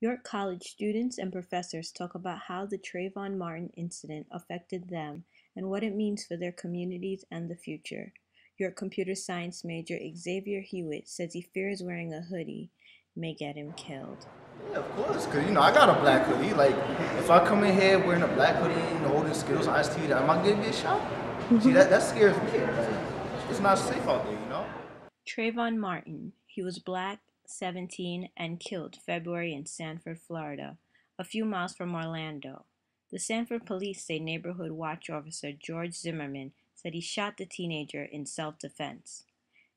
York College students and professors talk about how the Trayvon Martin incident affected them and what it means for their communities and the future. York computer science major Xavier Hewitt says he fears wearing a hoodie may get him killed. Yeah, of course, because, I got a black hoodie. Like, if I come in here wearing a black hoodie and holding Skittles, iced tea, am I going to get shot? See, that scares me. It's not safe out there. Trayvon Martin. He was black, 17, and killed February in Sanford, Florida, a few miles from Orlando. The Sanford police say neighborhood watch officer George Zimmerman said he shot the teenager in self-defense.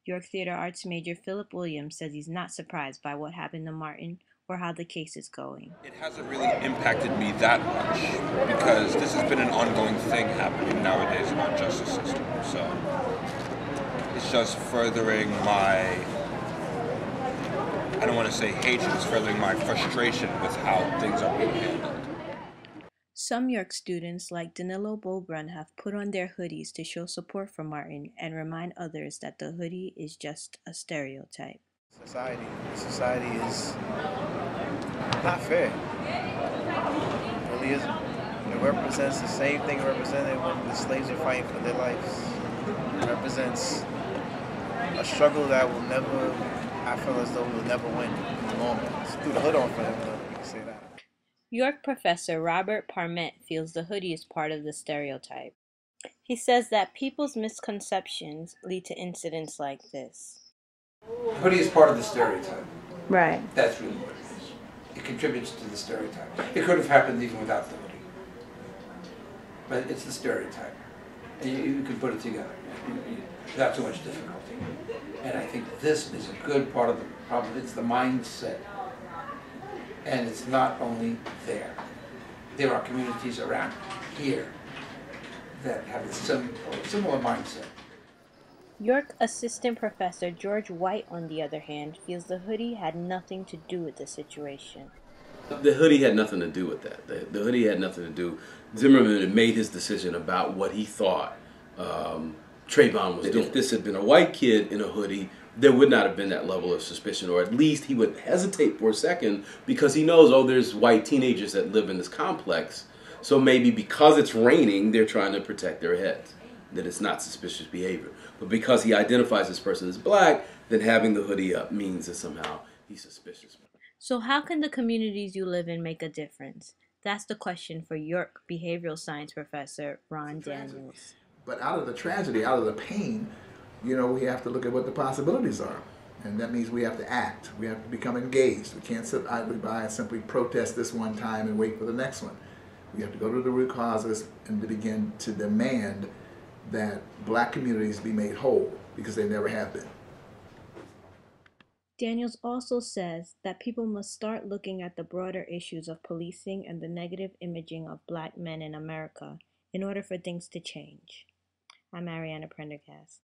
York Theater Arts major Philip Williams says he's not surprised by what happened to Martin or how the case is going. It hasn't really impacted me that much because this has been an ongoing thing happening nowadays in our justice system. So it's just furthering my, I don't want to say hatred, it's furthering my frustration with how things are being handled. Some York students like Danilo Bobrun have put on their hoodies to show support for Martin and remind others that the hoodie is just a stereotype. Society is not fair. It really isn't. It represents the same thing represented when the slaves are fighting for their lives. It represents a struggle that will never, I feel as though we'll never win in the long run. Through the hood on for them, you can say that. York professor Robert Parmet feels the hoodie is part of the stereotype. He says that people's misconceptions lead to incidents like this. The hoodie is part of the stereotype. Right. That's really what it is. It contributes to the stereotype. It could have happened even without the hoodie. But it's the stereotype. And you can put it together without too much difficulty. And I think this is a good part of the problem. It's the mindset. And it's not only there. There are communities around here that have a similar mindset. York assistant professor George White, on the other hand, feels the hoodie had nothing to do with the situation. The hoodie had nothing to do with that. The hoodie had nothing to do. Zimmerman had made his decision about what he thought Trayvon was doing. If this had been a white kid in a hoodie, there would not have been that level of suspicion, or at least he would hesitate for a second because he knows, oh, there's white teenagers that live in this complex. So maybe because it's raining, they're trying to protect their heads, that it's not suspicious behavior. But because he identifies this person as black, then having the hoodie up means that somehow he's suspicious. So how can the communities you live in make a difference? That's the question for York behavioral science professor Ron Daniels. But out of the tragedy, out of the pain, we have to look at what the possibilities are. And that means we have to act. We have to become engaged. We can't sit idly by and simply protest this one time and wait for the next one. We have to go to the root causes and to begin to demand that black communities be made whole, because they never have been. Daniels also says that people must start looking at the broader issues of policing and the negative imaging of black men in America in order for things to change. I'm Ariana Prendergast.